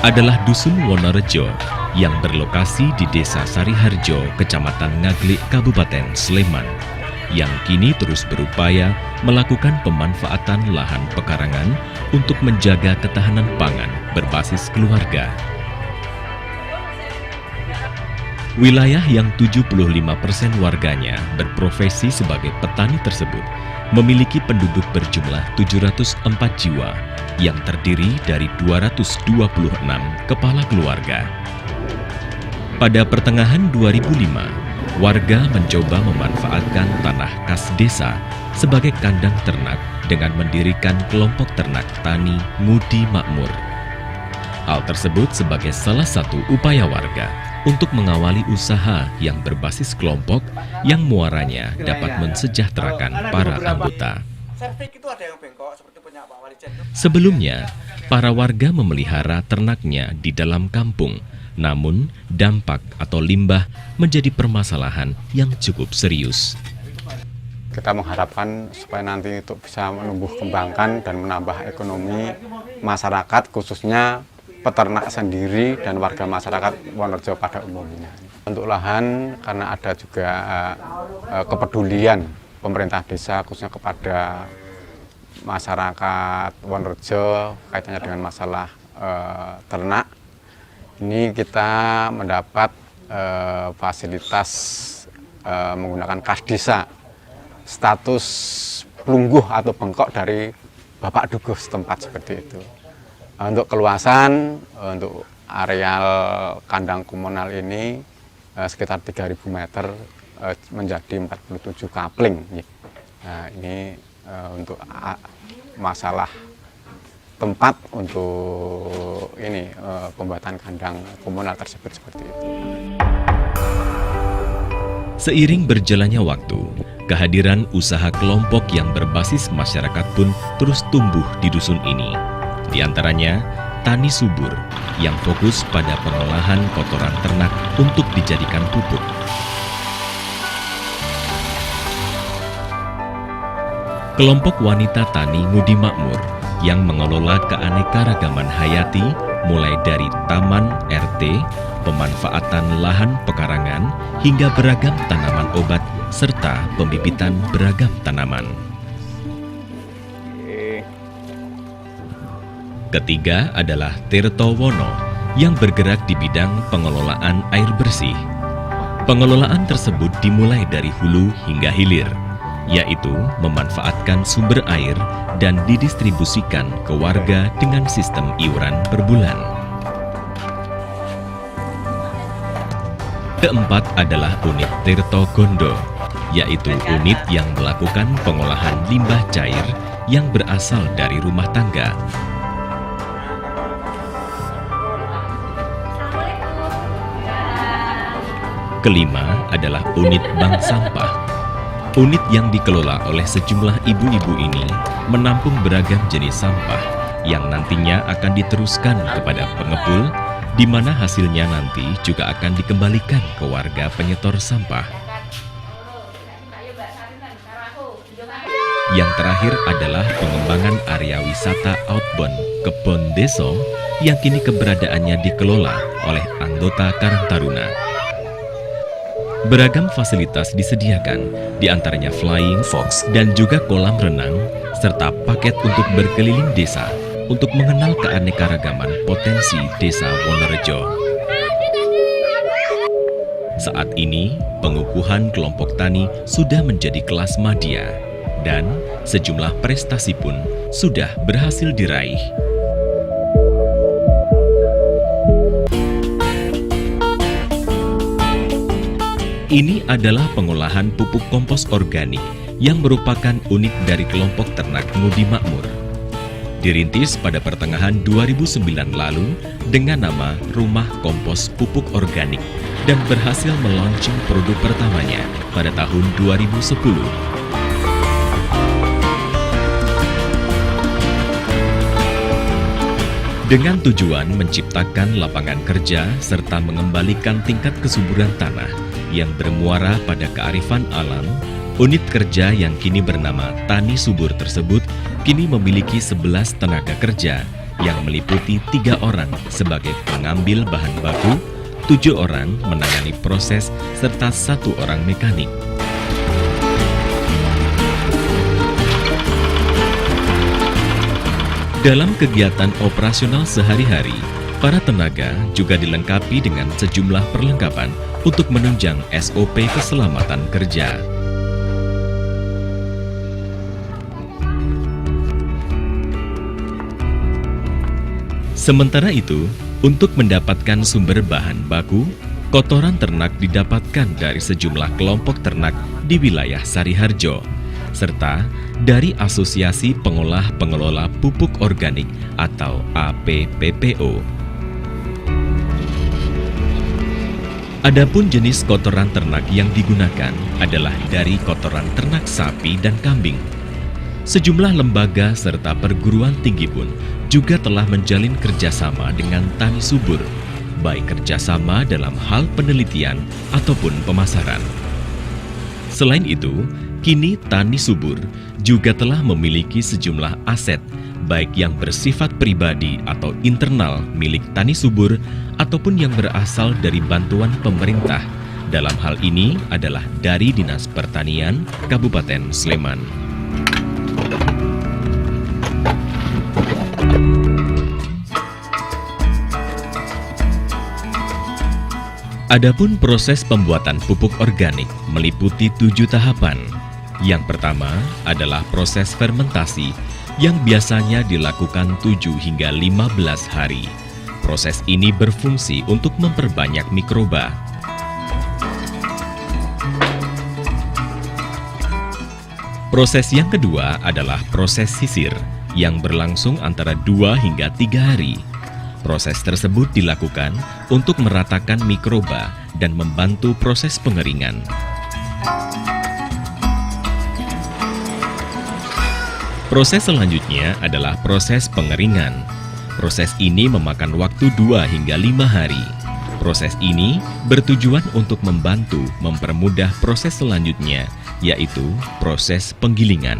Adalah Dusun Wonorejo yang berlokasi di Desa Sariharjo, Kecamatan Ngaglik, Kabupaten Sleman, yang kini terus berupaya melakukan pemanfaatan lahan pekarangan untuk menjaga ketahanan pangan berbasis keluarga. Wilayah yang 75% warganya berprofesi sebagai petani tersebut memiliki penduduk berjumlah 704 jiwa yang terdiri dari 226 kepala keluarga. Pada pertengahan 2005, warga mencoba memanfaatkan tanah kas desa sebagai kandang ternak dengan mendirikan kelompok ternak tani Ngudi Makmur. Hal tersebut sebagai salah satu upaya warga untuk mengawali usaha yang berbasis kelompok yang muaranya dapat mensejahterakan para anggota. Sebelumnya, para warga memelihara ternaknya di dalam kampung, namun dampak atau limbah menjadi permasalahan yang cukup serius. Kita mengharapkan supaya nanti itu bisa menumbuh kembangkan dan menambah ekonomi masyarakat, khususnya peternak sendiri dan warga masyarakat Wonorejo pada umumnya. Untuk lahan, karena ada juga kepedulian pemerintah desa khususnya kepada masyarakat Wonorejo kaitannya dengan masalah ternak, ini kita mendapat fasilitas menggunakan kas desa, status pelungguh atau bengkok dari Bapak Dukuh setempat seperti itu. Untuk keluasan, untuk areal kandang komunal ini sekitar 3.000 meter menjadi 47 kapling. Nah, ini untuk masalah tempat untuk ini pembuatan kandang komunal tersebut seperti itu. Seiring berjalannya waktu, kehadiran usaha kelompok yang berbasis masyarakat pun terus tumbuh di dusun ini. Di antaranya, tani subur yang fokus pada pengolahan kotoran ternak untuk dijadikan pupuk. Kelompok wanita tani Ngudi Makmur yang mengelola keanekaragaman hayati mulai dari taman RT, pemanfaatan lahan pekarangan, hingga beragam tanaman obat serta pembibitan beragam tanaman. Ketiga adalah Tirto Wono yang bergerak di bidang pengelolaan air bersih. Pengelolaan tersebut dimulai dari hulu hingga hilir, yaitu memanfaatkan sumber air dan didistribusikan ke warga dengan sistem iuran per bulan. Keempat adalah unit Tirto Gondo, yaitu unit yang melakukan pengolahan limbah cair yang berasal dari rumah tangga. Kelima adalah unit bank sampah. Unit yang dikelola oleh sejumlah ibu-ibu ini menampung beragam jenis sampah yang nantinya akan diteruskan kepada pengepul, di mana hasilnya nanti juga akan dikembalikan ke warga penyetor sampah. Yang terakhir adalah pengembangan area wisata outbound Kebon Deso yang kini keberadaannya dikelola oleh anggota Karang Taruna. Beragam fasilitas disediakan, diantaranya flying fox dan juga kolam renang, serta paket untuk berkeliling desa untuk mengenal keanekaragaman potensi desa Wonorejo. Saat ini, pengukuhan kelompok tani sudah menjadi kelas madya, dan sejumlah prestasi pun sudah berhasil diraih. Ini adalah pengolahan pupuk kompos organik yang merupakan unit dari kelompok ternak Ngudi Makmur. Dirintis pada pertengahan 2009 lalu dengan nama Rumah Kompos Pupuk Organik dan berhasil meluncing produk pertamanya pada tahun 2010. Dengan tujuan menciptakan lapangan kerja serta mengembalikan tingkat kesuburan tanah yang bermuara pada kearifan alam, unit kerja yang kini bernama Tani Subur tersebut kini memiliki 11 tenaga kerja yang meliputi 3 orang sebagai pengambil bahan baku, 7 orang menangani proses, serta 1 orang mekanik. Dalam kegiatan operasional sehari-hari, para tenaga juga dilengkapi dengan sejumlah perlengkapan untuk menunjang SOP keselamatan kerja. Sementara itu, untuk mendapatkan sumber bahan baku, kotoran ternak didapatkan dari sejumlah kelompok ternak di wilayah Sariharjo, serta dari Asosiasi Pengolah Pengelola Pupuk Organik atau APPPO. Adapun jenis kotoran ternak yang digunakan adalah dari kotoran ternak sapi dan kambing. Sejumlah lembaga serta perguruan tinggi pun juga telah menjalin kerjasama dengan Tani Subur, baik kerjasama dalam hal penelitian ataupun pemasaran. Selain itu, kini Tani Subur juga telah memiliki sejumlah aset, baik yang bersifat pribadi atau internal milik Tani Subur, ataupun yang berasal dari bantuan pemerintah. Dalam hal ini adalah dari Dinas Pertanian Kabupaten Sleman. Adapun proses pembuatan pupuk organik meliputi 7 tahapan. Yang pertama adalah proses fermentasi yang biasanya dilakukan 7 hingga 15 hari. Proses ini berfungsi untuk memperbanyak mikroba. Proses yang kedua adalah proses sisir yang berlangsung antara 2 hingga 3 hari. Proses tersebut dilakukan untuk meratakan mikroba dan membantu proses pengeringan. Proses selanjutnya adalah proses pengeringan. Proses ini memakan waktu 2 hingga 5 hari. Proses ini bertujuan untuk membantu mempermudah proses selanjutnya, yaitu proses penggilingan.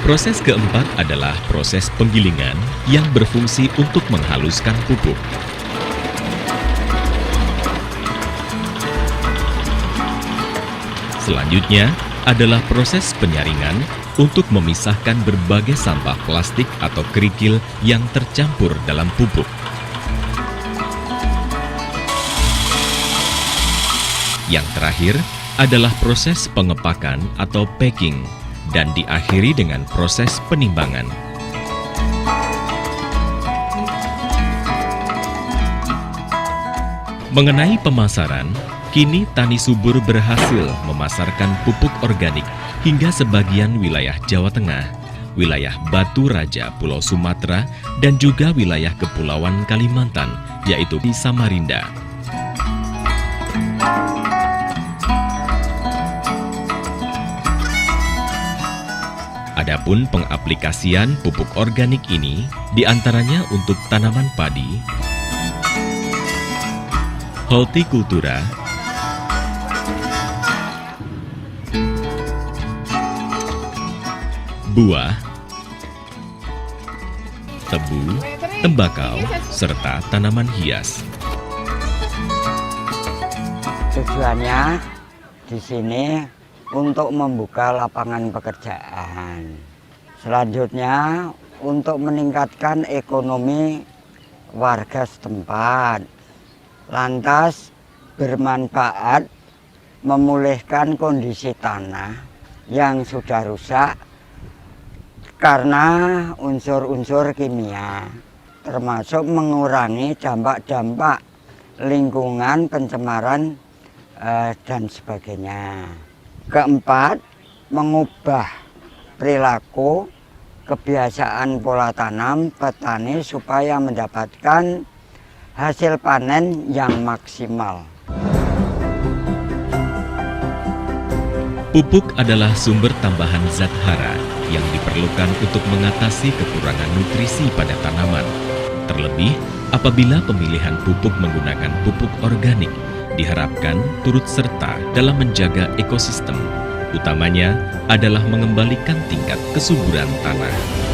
Proses keempat adalah proses penggilingan yang berfungsi untuk menghaluskan pupuk. Selanjutnya adalah proses penyaringan untuk memisahkan berbagai sampah plastik atau kerikil yang tercampur dalam pupuk. Yang terakhir adalah proses pengepakan atau packing dan diakhiri dengan proses penimbangan. Mengenai pemasaran, kini Tani Subur berhasil memasarkan pupuk organik hingga sebagian wilayah Jawa Tengah, wilayah Batu Raja Pulau Sumatera, dan juga wilayah Kepulauan Kalimantan, yaitu di Samarinda. Adapun pengaplikasian pupuk organik ini diantaranya untuk tanaman padi, hortikultura, buah, tebu, tembakau, serta tanaman hias. Tujuannya di sini untuk membuka lapangan pekerjaan. Selanjutnya untuk meningkatkan ekonomi warga setempat. Lantas bermanfaat memulihkan kondisi tanah yang sudah rusak karena unsur-unsur kimia. termasuk mengurangi dampak-dampak lingkungan, pencemaran, dan sebagainya. Keempat, mengubah perilaku, kebiasaan pola tanam petani supaya mendapatkan hasil panen yang maksimal. Pupuk adalah sumber tambahan zat hara yang diperlukan untuk mengatasi kekurangan nutrisi pada tanaman. Terlebih, apabila pemilihan pupuk menggunakan pupuk organik diharapkan turut serta dalam menjaga ekosistem, utamanya adalah mengembalikan tingkat kesuburan tanah.